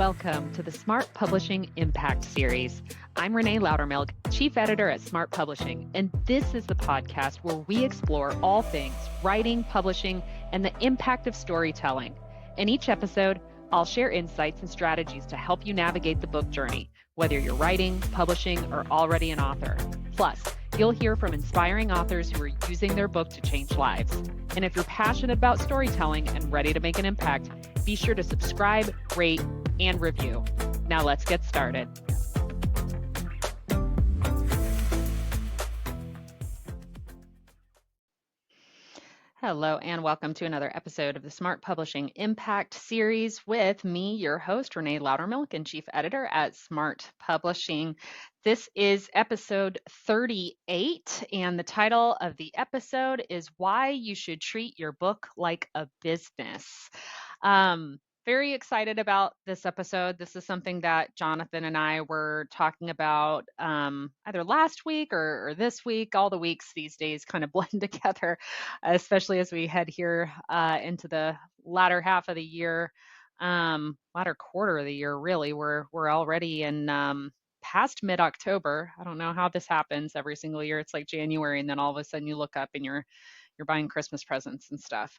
welcome to the Smart Publishing Impact Series. I'm Renée Lautermilch, Chief Editor at Smart Publishing, and this is the podcast where we explore all things writing, publishing, and the impact of storytelling. In each episode, I'll share insights and strategies to help you navigate the book journey, whether you're writing, publishing, or already an author. Plus, you'll hear from inspiring authors who are using their book to change lives. And if you're passionate about storytelling and ready to make an impact, be sure to subscribe, rate, and review. Now let's get started. Hello, and welcome to another episode of the Smart Publishing Impact Series with me, your host, Renée Lautermilch, and Chief Editor at Smart Publishing. This is episode 38, and the title of the episode is Why You Should Treat Your Book Like a Business. Very excited about this episode. This is something that Jonathan and I were talking about either last week or this week. All the weeks these days kind of blend together, especially as we head here into the latter half of the year, latter quarter of the year, really. We're already in past mid-October. I don't know how this happens every single year. It's like January, and then all of a sudden you look up and you're buying Christmas presents and stuff.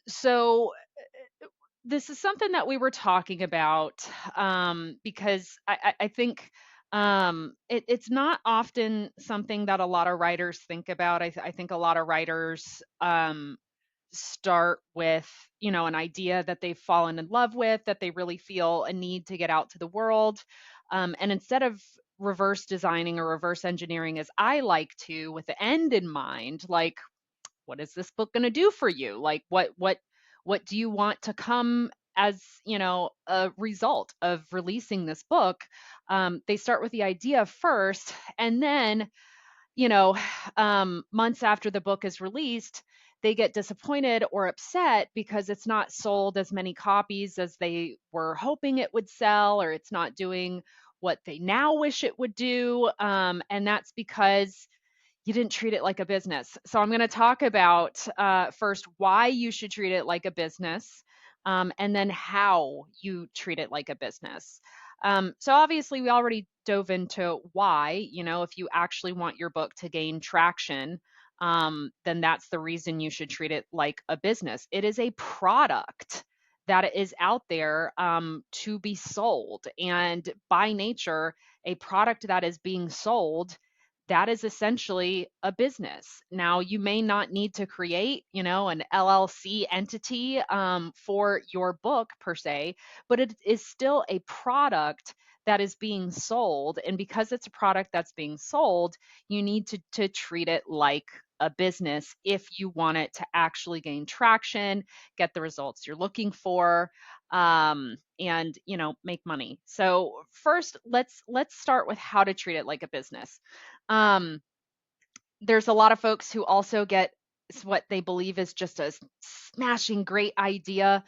So this is something that we were talking about because I think it's not often something that a lot of writers think about. I think a lot of writers start with, an idea that they've fallen in love with, that they really feel a need to get out to the world. And instead of reverse designing or reverse engineering, as I like to, with the end in mind, like, what is this book going to do for you? Like, what do you want to come as, a result of releasing this book? They start with the idea first, and then, months after the book is released, they get disappointed or upset because it's not sold as many copies as they were hoping it would sell, or it's not doing what they now wish it would do. And that's because you didn't treat it like a business. So I'm going to talk about first why you should treat it like a business, and then how you treat it like a business. So obviously we already dove into why, if you actually want your book to gain traction, then that's the reason you should treat it like a business. It is a product that is out there to be sold. And by nature, a product that is being sold, that is essentially a business. Now, you may not need to create, an LLC entity for your book per se, but it is still a product that is being sold. And because it's a product that's being sold, you need to treat it like a business if you want it to actually gain traction, get the results you're looking for, and make money. So first, let's start with how to treat it like a business. There's a lot of folks who also get what they believe is just a smashing great idea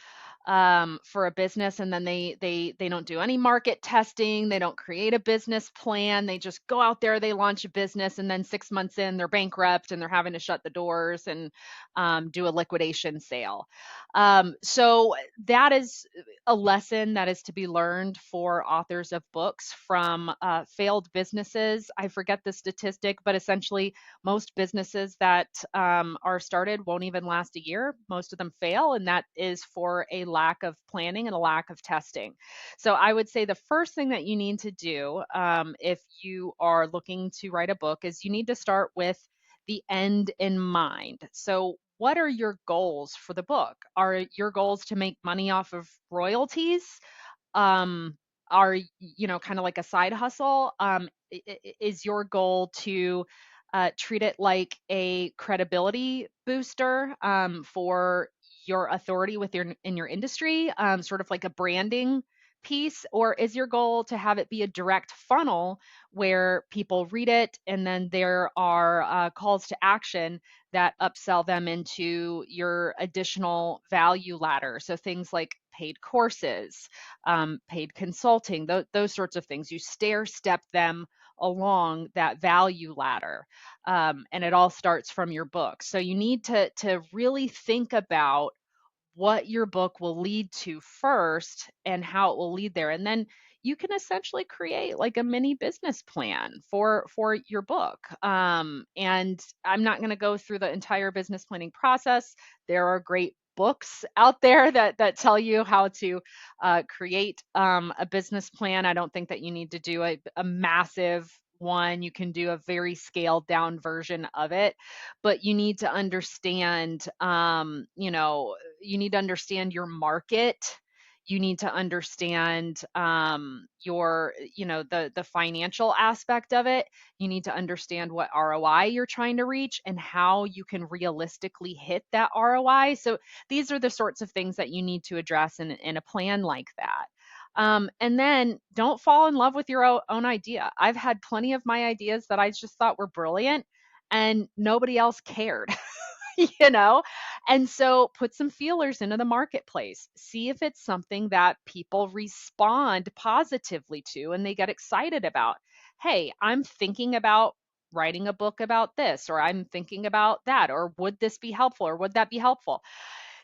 for a business, and then they don't do any market testing, they don't create a business plan, they just go out there, they launch a business, and then 6 months in, they're bankrupt and they're having to shut the doors and do a liquidation sale. So that is a lesson that is to be learned for authors of books from failed businesses. I forget the statistic, but essentially most businesses that are started won't even last a year. Most of them fail, and that is for a lack of planning and a lack of testing. So I would say the first thing that you need to do if you are looking to write a book is you need to start with the end in mind. So what are your goals for the book? Are your goals to make money off of royalties? Are kind of like a side hustle? Is your goal to treat it like a credibility booster for your authority in your industry, sort of like a branding piece? Or is your goal to have it be a direct funnel where people read it and then there are calls to action that upsell them into your additional value ladder? So things like paid courses, paid consulting, those sorts of things. You stair step them along that value ladder. And it all starts from your book. So you need to really think about what your book will lead to first and how it will lead there. And then you can essentially create like a mini business plan for your book. And I'm not going to go through the entire business planning process. There are great books out there that tell you how to create a business plan. I don't think that you need to do a massive one. You can do a very scaled down version of it, but you need to understand, you need to understand your market. You need to understand the financial aspect of it. You need to understand what ROI you're trying to reach and how you can realistically hit that ROI. So these are the sorts of things that you need to address in a plan like that. And then don't fall in love with your own idea. I've had plenty of my ideas that I just thought were brilliant and nobody else cared. you know? And so put some feelers into the marketplace. See if it's something that people respond positively to and they get excited about. Hey, I'm thinking about writing a book about this, or I'm thinking about that, or would this be helpful, or would that be helpful?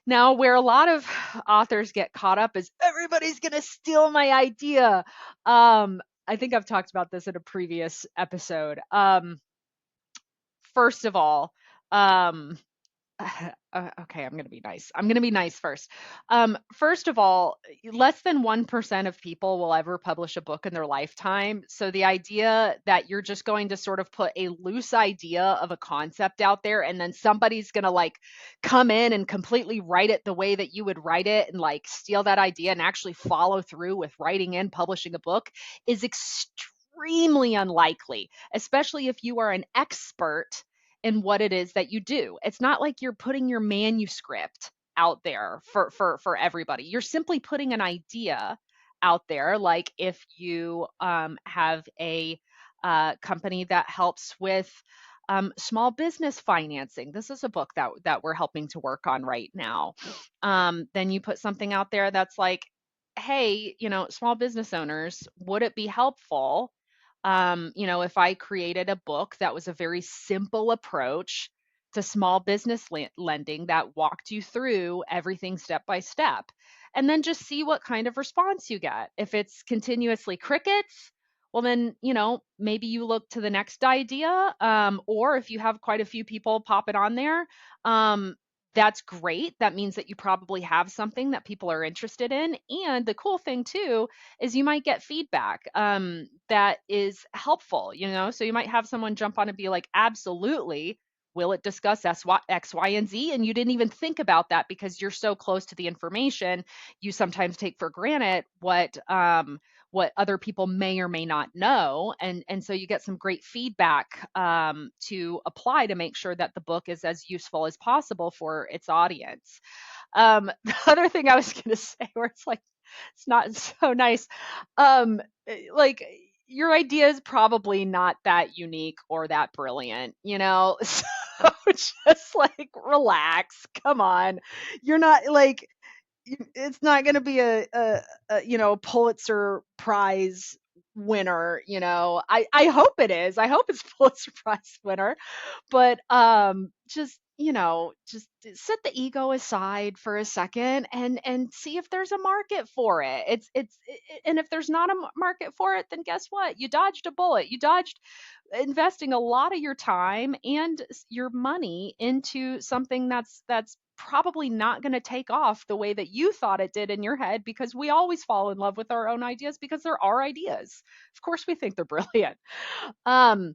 Now, where a lot of authors get caught up is everybody's going to steal my idea. I think I've talked about this in a previous episode. First of all, um, okay, I'm going to be nice. I'm going to be nice first. First of all, less than 1% of people will ever publish a book in their lifetime. So the idea that you're just going to sort of put a loose idea of a concept out there and then somebody's going to like come in and completely write it the way that you would write it and like steal that idea and actually follow through with writing and publishing a book is extremely unlikely, especially if you are an expert in what it is that you do. It's not like you're putting your manuscript out there for everybody. You're simply putting an idea out there. Like if you have a company that helps with small business financing. This is a book that we're helping to work on right now. Then you put something out there that's like, hey, small business owners, would it be helpful if I created a book that was a very simple approach to small business lending that walked you through everything step by step, and then just see what kind of response you get. If it's continuously crickets, well, then, maybe you look to the next idea. Or if you have quite a few people pop it on there, that's great. That means that you probably have something that people are interested in. And the cool thing too is you might get feedback that is helpful, So you might have someone jump on and be like, absolutely. Will it discuss X, Y, and Z? And you didn't even think about that because you're so close to the information. You sometimes take for granted what other people may or may not know, and so you get some great feedback to apply to make sure that the book is as useful as possible for its audience. The other thing I was going to say, where it's like it's not so nice. Like your idea is probably not that unique or that brilliant, So just like relax. Come on. You're not like it's not going to be a Pulitzer Prize winner. I hope it is. I hope it's Pulitzer Prize winner, but just set the ego aside for a second and see if there's a market for it. And if there's not a market for it, then guess what? You dodged a bullet. You dodged investing a lot of your time and your money into something that's probably not going to take off the way that you thought it did in your head, because we always fall in love with our own ideas because they're our ideas. Of course we think they're brilliant. um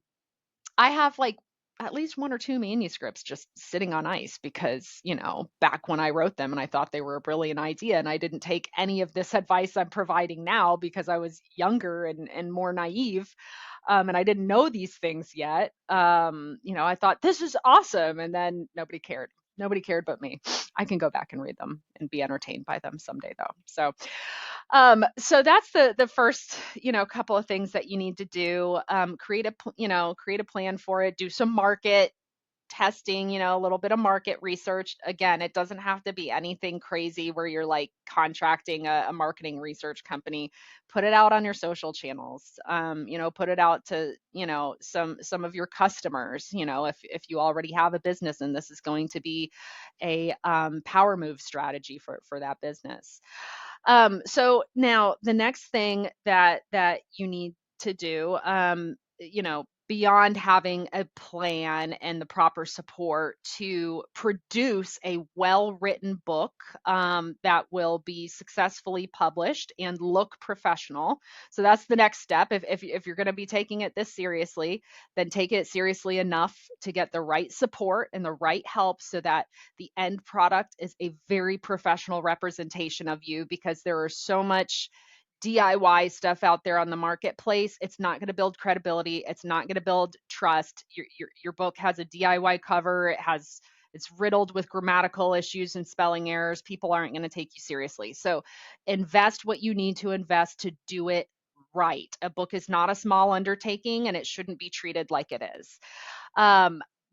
I have like at least one or two manuscripts just sitting on ice because, back when I wrote them and I thought they were a brilliant idea, and I didn't take any of this advice I'm providing now because I was younger and more naive. And I didn't know these things yet. I thought this is awesome. And then nobody cared. Nobody cared but me. I can go back and read them and be entertained by them someday though. So that's the first, couple of things that you need to do. Create a plan for it, do some market testing, a little bit of market research. Again, it doesn't have to be anything crazy where you're like contracting a marketing research company. Put it out on your social channels. Put it out to, some of your customers, if you already have a business and this is going to be a power move strategy for that business. So now the next thing that you need to do, beyond having a plan and the proper support to produce a well-written book that will be successfully published and look professional. So that's the next step. If you're going to be taking it this seriously, then take it seriously enough to get the right support and the right help so that the end product is a very professional representation of you, because there are so much DIY stuff out there on the marketplace. It's not going to build credibility. It's not going to build trust. Your book has a DIY cover. It's riddled with grammatical issues and spelling errors. People aren't going to take you seriously. So invest what you need to invest to do it right. A book is not a small undertaking, and it shouldn't be treated like it is.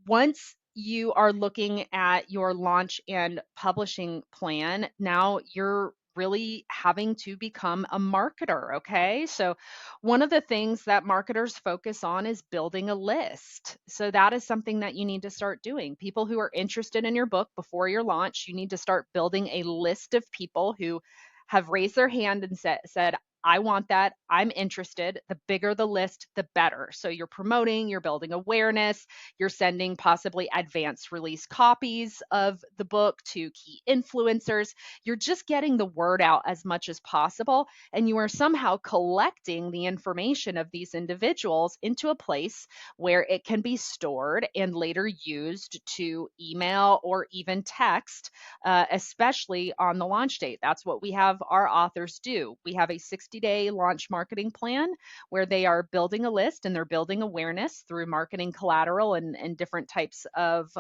Once you are looking at your launch and publishing plan, now you're really having to become a marketer. Okay. So, one of the things that marketers focus on is building a list. So, that is something that you need to start doing. People who are interested in your book before your launch, you need to start building a list of people who have raised their hand and said, I want that. I'm interested. The bigger the list, the better. So you're promoting, you're building awareness, you're sending possibly advanced release copies of the book to key influencers. You're just getting the word out as much as possible. And you are somehow collecting the information of these individuals into a place where it can be stored and later used to email or even text, especially on the launch date. That's what we have our authors do. We have a 60-day launch marketing plan where they are building a list and they're building awareness through marketing collateral and different types of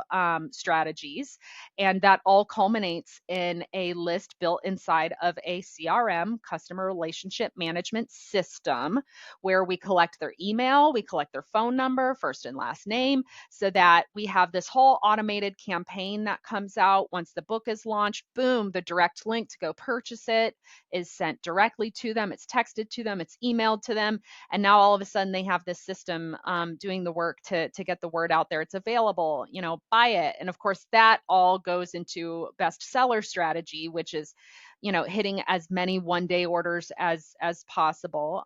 strategies. And that all culminates in a list built inside of a CRM, customer relationship management system, where we collect their email, we collect their phone number, first and last name, so that we have this whole automated campaign that comes out once the book is launched. Boom, the direct link to go purchase it is sent directly to them. It's texted to them, it's emailed to them. And now all of a sudden they have this system doing the work to get the word out there. It's available, buy it. And of course, that all goes into bestseller strategy, which is hitting as many one-day orders as possible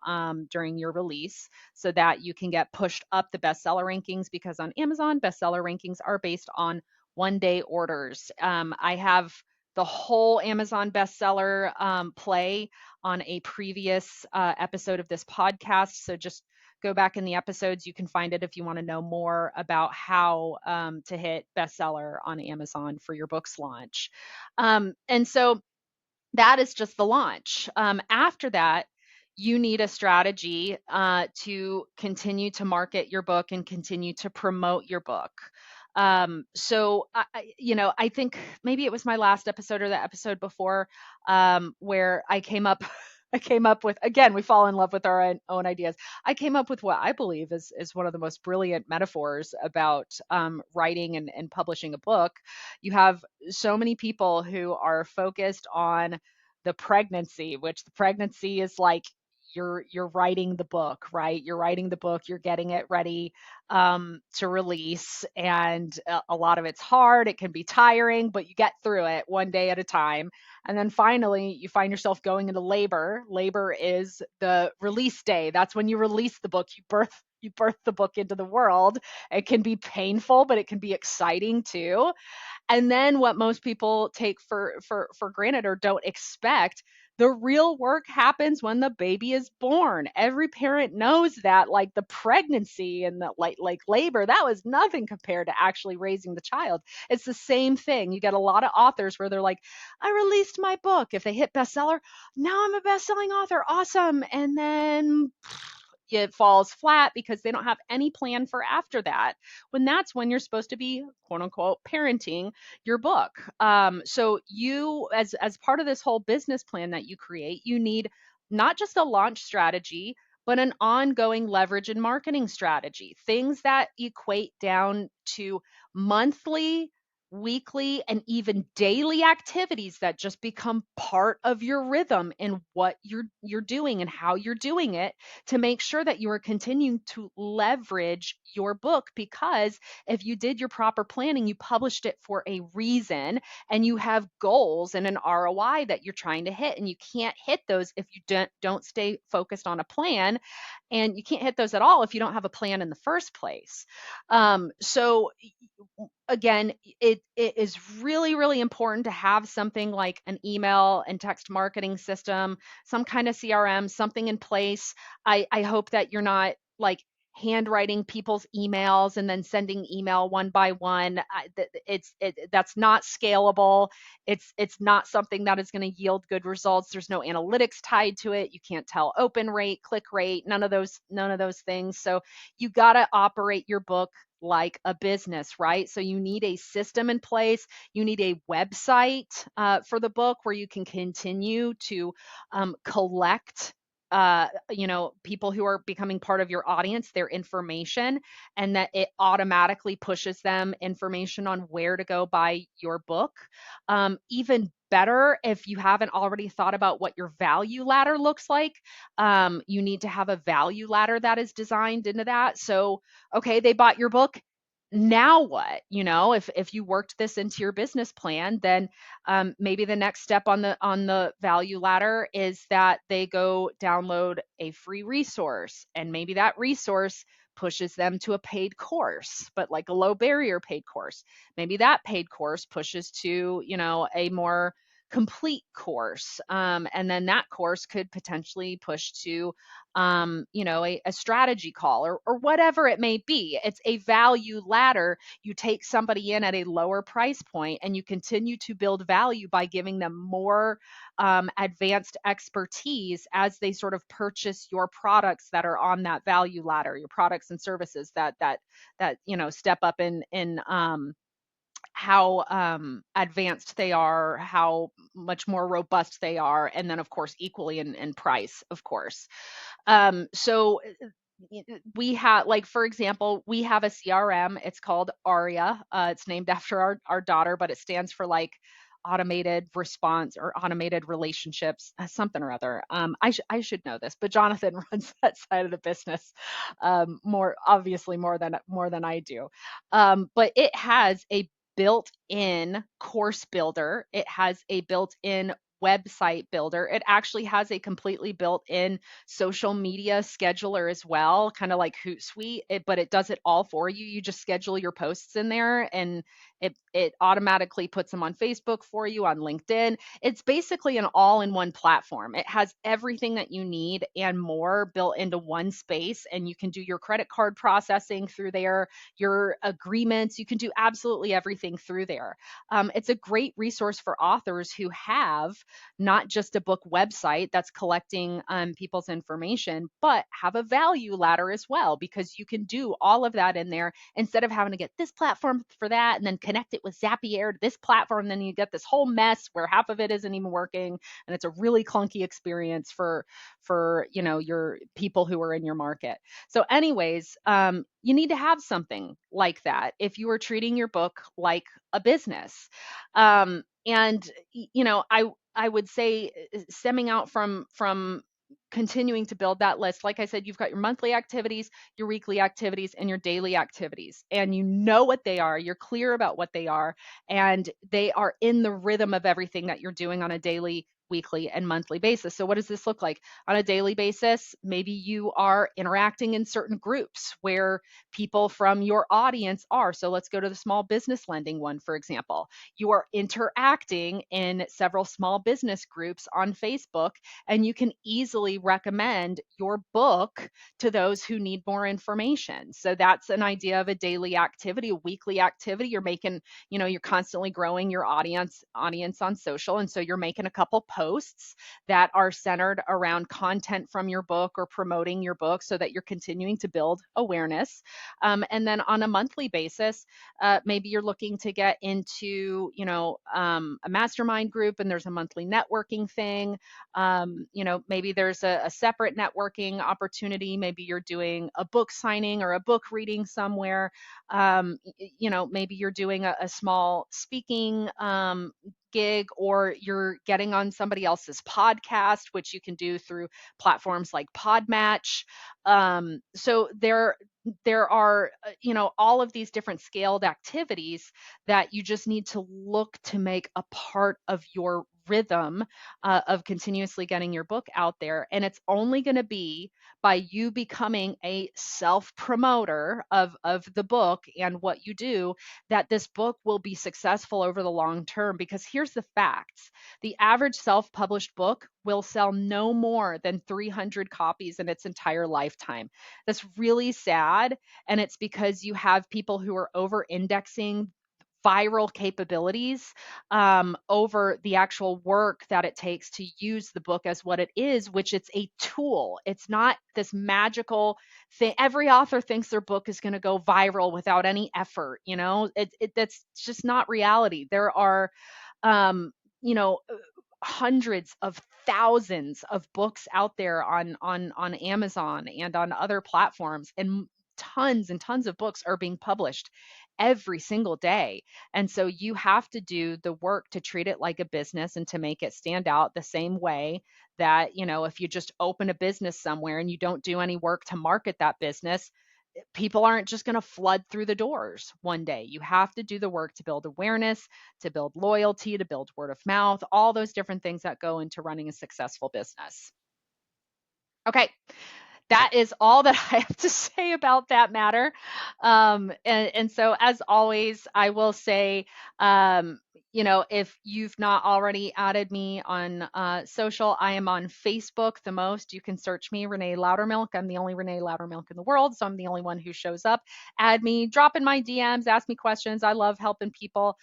during your release, so that you can get pushed up the bestseller rankings, because on Amazon, bestseller rankings are based on one-day orders. I have the whole Amazon bestseller play on a previous episode of this podcast. So just go back in the episodes. You can find it if you want to know more about how to hit bestseller on Amazon for your book's launch. And so that is just the launch. After that, you need a strategy to continue to market your book and continue to promote your book. So I think maybe it was my last episode or the episode before, where I came up. I came up with, again, we fall in love with our own ideas. I came up with what I believe is one of the most brilliant metaphors about writing and publishing a book. You have so many people who are focused on the pregnancy, which the pregnancy is like you're writing the book, right? You're writing the book, you're getting it ready to release, and a lot of it's hard. It can be tiring, but you get through it one day at a time. And then finally, you find yourself going into labor. Labor is the release day. That's when you release the book. You birth the book into the world. It can be painful, but it can be exciting too. And then what most people take for granted or don't expect, the real work happens when the baby is born. Every parent knows that, like the pregnancy and the like labor, that was nothing compared to actually raising the child. It's the same thing. You get a lot of authors where they're like, I released my book. If they hit bestseller, now I'm a best-selling author. Awesome. And then it falls flat because they don't have any plan for after that, when that's when you're supposed to be, quote unquote, parenting your book. So you, as part of this whole business plan that you create, you need not just a launch strategy, but an ongoing leverage and marketing strategy, things that equate down to monthly, weekly, and even daily activities that just become part of your rhythm and what you're doing and how you're doing it, to make sure that you are continuing to leverage your book. Because if you did your proper planning, you published it for a reason, and you have goals and an ROI that you're trying to hit, and you can't hit those if you don't stay focused on a plan, and you can't hit those at all if you don't have a plan in the first place. So again, it is really, really important to have something like an email and text marketing system, some kind of CRM, something in place. I hope that you're not like handwriting people's emails and then sending email one by one. That's not scalable. It's not something that is going to yield good results. There's no analytics tied to it. You can't tell open rate, click rate, none of those things. So you got to operate your book like a business, right? So you need a system in place. You need a website for the book where you can continue to collect people who are becoming part of your audience, their information, and that it automatically pushes them information on where to go buy your book. Even better, if you haven't already thought about what your value ladder looks like, you need to have a value ladder that is designed into that. So, okay, they bought your book. Now what? If you worked this into your business plan, then maybe the next step on the value ladder is that they go download a free resource, and maybe that resource pushes them to a paid course, but like a low barrier paid course. Maybe that paid course pushes to a more complete course, and then that course could potentially push to a strategy call, or whatever it may be. It's a value ladder. You take somebody in at a lower price point, and you continue to build value by giving them more advanced expertise as they sort of purchase your products that are on that value ladder, your products and services that step up in how advanced they are, how much more robust they are, and then of course equally in price, of course. So we have, like, for example, we have a CRM. It's called Aria. It's named after our daughter, but it stands for like automated response or automated relationships, something or other. I should know this, but Jonathan runs that side of the business more obviously more than I do. But it has a built-in course builder. It has a built-in website builder. It actually has a completely built-in social media scheduler as well, kind of like Hootsuite, but it does it all for you. You just schedule your posts in there, and it automatically puts them on Facebook for you, on LinkedIn. It's basically an all-in-one platform. It has everything that you need and more built into one space, and you can do your credit card processing through there, your agreements. You can do absolutely everything through there. It's a great resource for authors who have not just a book website that's collecting people's information, but have a value ladder as well, because you can do all of that in there instead of having to get this platform for that and then connect it with Zapier to this platform. And then you get this whole mess where half of it isn't even working, and it's a really clunky experience for your people who are in your market. So, anyways, you need to have something like that if you are treating your book like a business. And I would say, stemming out from continuing to build that list, like I said, you've got your monthly activities, your weekly activities, and your daily activities, and you know what they are. You're clear about what they are, and they are in the rhythm of everything that you're doing on a daily, weekly, and monthly basis. So what does this look like on a daily basis? Maybe you are interacting in certain groups where people from your audience are. So let's go to the small business lending one, for example. You are interacting in several small business groups on Facebook, and you can easily recommend your book to those who need more information. So that's an idea of a daily activity, a weekly activity. You're making, you're constantly growing your audience on social, and so you're making a couple posts that are centered around content from your book or promoting your book so that you're continuing to build awareness. And then on a monthly basis, maybe you're looking to get into, a mastermind group and there's a monthly networking thing. Maybe there's a separate networking opportunity. Maybe you're doing a book signing or a book reading somewhere. Maybe you're doing a small speaking gig, or you're getting on somebody else's podcast, which you can do through platforms like Podmatch. So there are all of these different scaled activities that you just need to look to make a part of your rhythm of continuously getting your book out there. And it's only going to be by you becoming a self promoter of the book and what you do that this book will be successful over the long term. Because here's the facts: the average self published book will sell no more than 300 copies in its entire lifetime. That's really sad. And it's because you have people who are over indexing viral capabilities over the actual work that it takes to use the book as what it is, which it's a tool. It's not this magical thing. Every author thinks their book is going to go viral without any effort. That's just not reality. There are, um, you know, hundreds of thousands of books out there on Amazon and on other platforms, and tons of books are being published every single day. And so you have to do the work to treat it like a business and to make it stand out the same way that, if you just open a business somewhere and you don't do any work to market that business, people aren't just going to flood through the doors one day. You have to do the work to build awareness, to build loyalty, to build word of mouth, all those different things that go into running a successful business. Okay, that is all that I have to say about that matter. And so, as always, I will say, if you've not already added me on social, I am on Facebook the most. You can search me, Renée Lautermilch. I'm the only Renée Lautermilch in the world, so I'm the only one who shows up. Add me, drop in my DMs, ask me questions. I love helping people.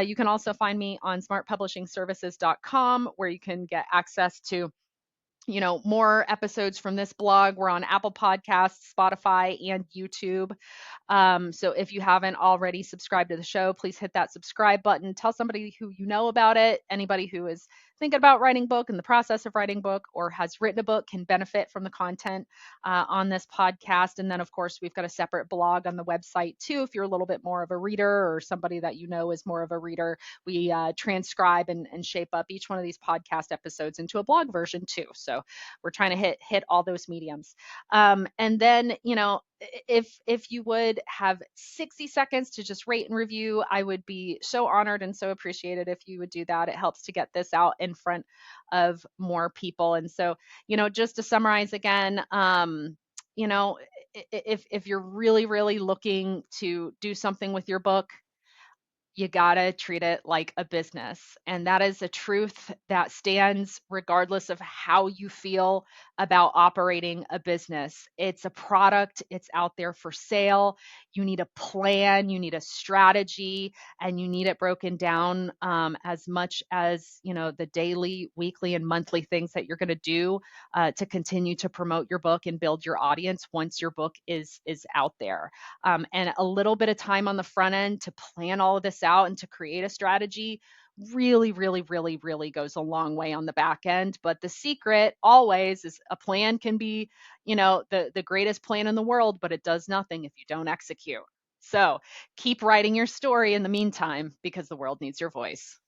You can also find me on smartpublishingservices.com, where you can get access to more episodes from this blog. We're on Apple Podcasts, Spotify, and YouTube. So if you haven't already subscribed to the show, please hit that subscribe button. Tell somebody who you know about it. Anybody who is thinking about writing a book, in the process of writing a book, or has written a book can benefit from the content on this podcast. And then, of course, we've got a separate blog on the website too. If you're a little bit more of a reader, or somebody that you know is more of a reader, we transcribe and shape up each one of these podcast episodes into a blog version too. So we're trying to hit all those mediums. And then, if you would have 60 seconds to just rate and review, I would be so honored and so appreciated if you would do that. It helps to get this out in front of more people. And so, just to summarize again, if you're really, really looking to do something with your book, you gotta treat it like a business. And that is a truth that stands regardless of how you feel about operating a business. It's a product, it's out there for sale. You need a plan, you need a strategy, and you need it broken down as much as, the daily, weekly, and monthly things that you're going to do to continue to promote your book and build your audience once your book is out there. And a little bit of time on the front end to plan all of this out and to create a strategy really, really, really, really goes a long way on the back end. But the secret always is a plan can be, the greatest plan in the world, but it does nothing if you don't execute. So keep writing your story in the meantime, because the world needs your voice.